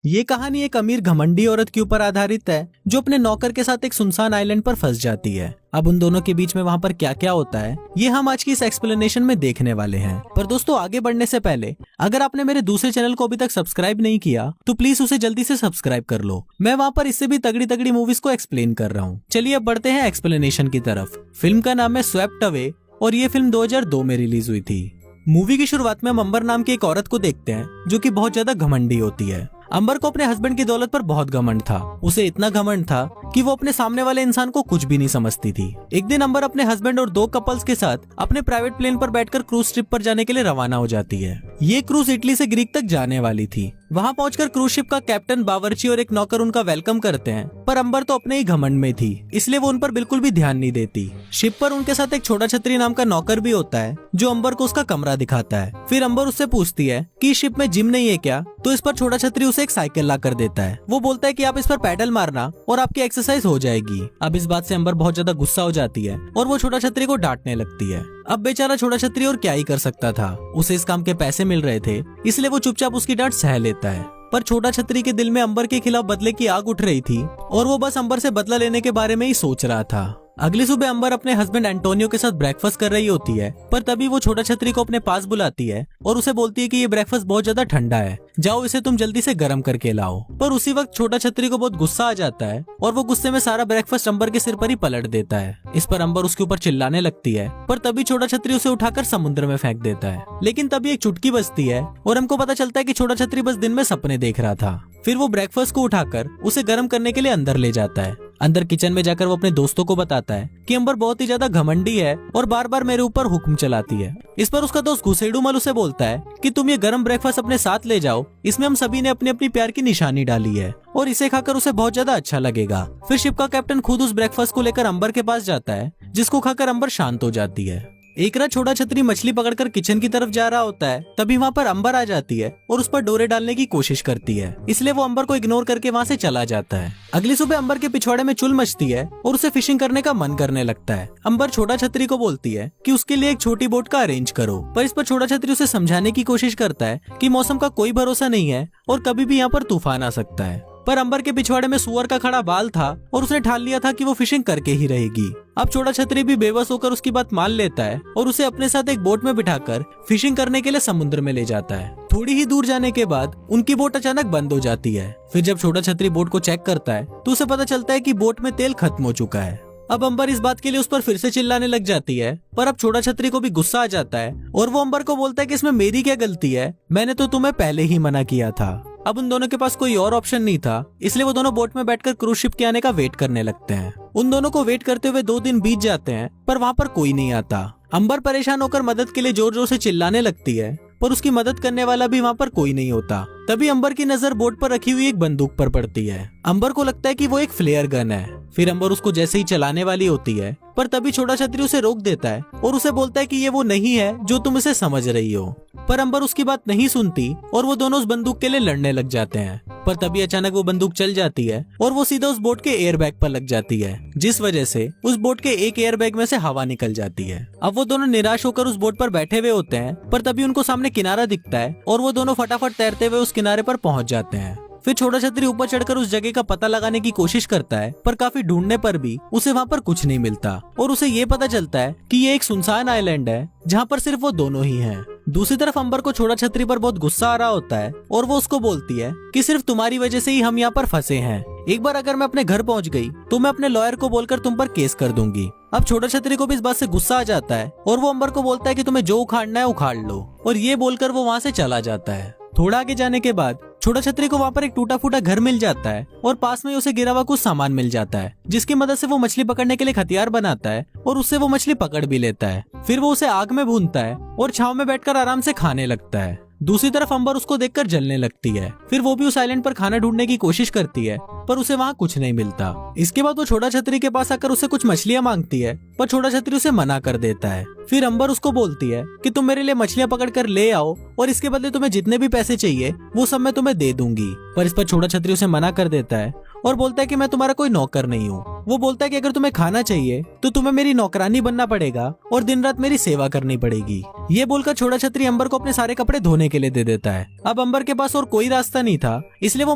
ये कहानी एक अमीर घमंडी औरत के ऊपर आधारित है जो अपने नौकर के साथ एक सुनसान आइलैंड पर फंस जाती है। अब उन दोनों के बीच में वहाँ पर क्या क्या होता है ये हम आज की इस एक्सप्लेनेशन में देखने वाले हैं। पर दोस्तों आगे बढ़ने से पहले अगर आपने मेरे दूसरे चैनल को अभी तक सब्सक्राइब नहीं किया तो प्लीज उसे जल्दी से सब्सक्राइब कर लो। मैं वहाँ पर इससे भी तगड़ी तगड़ी मूवीज को एक्सप्लेन कर रहा हूँ। चलिए अब बढ़ते हैं एक्सप्लेनेशन की तरफ। फिल्म का नाम है स्वेप्ट अवे और ये फिल्म 2002 में रिलीज हुई थी। मूवी की शुरुआत में हम अंबर नाम की एक औरत को देखते हैं जो कि बहुत ज्यादा घमंडी होती है। अंबर को अपने हस्बैंड की दौलत पर बहुत घमंड था। उसे इतना घमंड था कि वो अपने सामने वाले इंसान को कुछ भी नहीं समझती थी। एक दिन अंबर अपने हस्बैंड और 2 कपल्स के साथ अपने प्राइवेट प्लेन पर बैठकर क्रूज ट्रिप पर जाने के लिए रवाना हो जाती है। ये क्रूज इटली से ग्रीक तक जाने वाली थी। वहाँ पहुंचकर क्रूज शिप का कैप्टन, बावर्ची और एक नौकर उनका वेलकम करते हैं, पर अंबर तो अपने ही घमंड में थी इसलिए वो उन पर बिल्कुल भी ध्यान नहीं देती। शिप पर उनके साथ एक छोटा छतरी नाम का नौकर भी होता है जो अंबर को उसका कमरा दिखाता है। फिर अंबर उससे पूछती है कि शिप में जिम नहीं है क्या, तो इस पर छोटा छतरी उसे एक साइकिल ला कर देता है। वो बोलता है कि आप इस पर पैडल मारना और आपकी एक्सरसाइज हो जाएगी। अब इस बात से अंबर बहुत ज्यादा गुस्सा हो जाती है और वो छोटा छतरी को डांटने लगती है। अब बेचारा छोटा छतरी और क्या ही कर सकता था, उसे इस काम के पैसे मिल रहे थे इसलिए वो चुपचाप उसकी डांट सह लेता है। पर छोटा छतरी के दिल में अंबर के खिलाफ बदले की आग उठ रही थी और वो बस अंबर से बदला लेने के बारे में ही सोच रहा था। अगली सुबह अंबर अपने हस्बैंड एंटोनियो के साथ ब्रेकफास्ट कर रही होती है, पर तभी वो छोटा छतरी को अपने पास बुलाती है और उसे बोलती है कि ये ब्रेकफास्ट बहुत ज्यादा ठंडा है, जाओ इसे तुम जल्दी से गर्म करके लाओ। पर उसी वक्त छोटा छतरी को बहुत गुस्सा आ जाता है और वो गुस्से में सारा ब्रेकफास्ट अंबर के सिर पर ही पलट देता है। इस पर अंबर उसके ऊपर चिल्लाने लगती है, पर तभी छोटा छतरी उसे उठाकर समुद्र में फेंक देता है। लेकिन तभी एक चुटकी बजती है और हमको पता चलता है कि छोटा छतरी बस दिन में सपने देख रहा था। फिर वो ब्रेकफास्ट को उठाकर उसे गर्म करने के लिए अंदर ले जाता है। अंदर किचन में जाकर वो अपने दोस्तों को बताता है कि अंबर बहुत ही ज्यादा घमंडी है और बार बार मेरे ऊपर हुक्म चलाती है। इस पर उसका दोस्त घुसेड़ूमल उसे बोलता है कि तुम ये गर्म ब्रेकफास्ट अपने साथ ले जाओ, इसमें हम सभी ने अपनी अपनी प्यार की निशानी डाली है और इसे खाकर उसे बहुत ज्यादा अच्छा लगेगा। फिर शिप का कैप्टन खुद उस ब्रेकफास्ट को लेकर अंबर के पास जाता है, जिसको खाकर अंबर शांत हो जाती है। एक रात छोटा छतरी मछली पकड़कर किचन की तरफ जा रहा होता है, तभी वहाँ पर अंबर आ जाती है और उस पर डोरे डालने की कोशिश करती है, इसलिए वो अंबर को इग्नोर करके वहाँ से चला जाता है। अगली सुबह अंबर के पिछवाड़े में चुल मचती है और उसे फिशिंग करने का मन करने लगता है। अंबर छोटा छतरी को बोलती है कि उसके लिए एक छोटी बोट का अरेंज करो, पर इस पर छोटा छतरी उसे समझाने की कोशिश करता है कि मौसम का कोई भरोसा नहीं है और कभी भी यहाँ पर तूफान आ सकता है। पर अंबर के पिछवाड़े में सुअर का खड़ा बाल था और उसने ठान लिया था कि वो फिशिंग करके ही रहेगी। अब छोटा छतरी भी बेबस होकर उसकी बात मान लेता है और उसे अपने साथ एक बोट में बिठाकर फिशिंग करने के लिए समुद्र में ले जाता है। थोड़ी ही दूर जाने के बाद उनकी बोट अचानक बंद हो जाती है। फिर जब छोटा छतरी बोट को चेक करता है तो उसे पता चलता है कि बोट में तेल खत्म हो चुका है। अब अंबर इस बात के लिए उस पर फिर से चिल्लाने लग जाती है, पर अब छोटा छतरी को भी गुस्सा आ जाता है और वो अंबर को बोलता है कि इसमें मेरी क्या गलती है, मैंने तो तुम्हें पहले ही मना किया था। अब उन दोनों के पास कोई और ऑप्शन नहीं था, इसलिए वो दोनों बोट में बैठकर क्रूज शिप के आने का वेट करने लगते हैं। उन दोनों को वेट करते हुए 2 दिन बीत जाते हैं, पर वहाँ पर कोई नहीं आता। अंबर परेशान होकर मदद के लिए जोर जोर से चिल्लाने लगती है, पर उसकी मदद करने वाला भी वहाँ पर कोई नहीं होता। तभी अंबर की नजर बोट पर रखी हुई एक बंदूक पर पड़ती है। अंबर को लगता है कि वो एक फ्लेयर गन है। फिर अंबर उसको जैसे ही चलाने वाली होती है, पर तभी छोटा छतरी उसे रोक देता है और उसे बोलता है कि ये वो नहीं है जो तुम इसे समझ रही हो। पर अंबर उसकी बात नहीं सुनती और वो दोनों उस बंदूक के लिए लड़ने लग जाते हैं। पर तभी अचानक वो बंदूक चल जाती है और वो सीधा उस बोट के एयरबैग पर लग जाती है, जिस वजह से उस बोट के एक एयरबैग में से हवा निकल जाती है। अब वो दोनों निराश होकर उस बोट पर बैठे हुए होते हैं, पर तभी उनको सामने किनारा दिखता है और वो दोनों फटाफट तैरते हुए उस किनारे पर पहुंच जाते हैं। फिर छोटा छतरी ऊपर चढ़कर उस जगह का पता लगाने की कोशिश करता है, पर काफी ढूंढने पर भी उसे वहाँ पर कुछ नहीं मिलता और उसे ये पता चलता है कि ये एक सुनसान आइलैंड है जहाँ पर सिर्फ वो दोनों ही हैं। दूसरी तरफ अंबर को छोटा छतरी पर बहुत गुस्सा आ रहा होता है और वो उसको बोलती है कि सिर्फ तुम्हारी वजह से ही हम यहाँ पर फंसे हैं। एक बार अगर मैं अपने घर पहुँच गई तो मैं अपने लॉयर को बोलकर तुम पर केस कर दूंगी। अब छोटा छतरी को भी इस बात से गुस्सा आ जाता है और वो अंबर को बोलता है कि तुम्हें जो उखाड़ना है उखाड़ लो, और ये बोलकर वो वहाँ से चला जाता है। थोड़ा आगे जाने के बाद छोटा छतरी को वहाँ पर एक टूटा फूटा घर मिल जाता है और पास में उसे गिरा हुआ कुछ सामान मिल जाता है, जिसकी मदद से वो मछली पकड़ने के लिए हथियार बनाता है और उससे वो मछली पकड़ भी लेता है। फिर वो उसे आग में भूनता है और छांव में बैठकर आराम से खाने लगता है। दूसरी तरफ अंबर उसको देखकर जलने लगती है। फिर वो भी उस आइलैंड पर खाना ढूंढने की कोशिश करती है, पर उसे वहाँ कुछ नहीं मिलता। इसके बाद वो छोटा छतरी के पास आकर उसे कुछ मछलियाँ मांगती है, पर छोटा छतरी उसे मना कर देता है। फिर अंबर उसको बोलती है कि तुम मेरे लिए मछलियाँ पकड़ कर ले आओ और इसके बदले तुम्हें जितने भी पैसे चाहिए वो सब मैं तुम्हें दे दूंगी। पर इस पर छोटा छतरी उसे मना कर देता है और बोलता है कि मैं तुम्हारा कोई नौकर नहीं हूँ। वो बोलता है कि अगर तुम्हें खाना चाहिए तो तुम्हें मेरी नौकरानी बनना पड़ेगा और दिन रात मेरी सेवा करनी पड़ेगी। ये बोलकर छोटा छतरी अंबर को अपने सारे कपड़े धोने के लिए दे देता है। अब अंबर के पास और कोई रास्ता नहीं था, इसलिए वो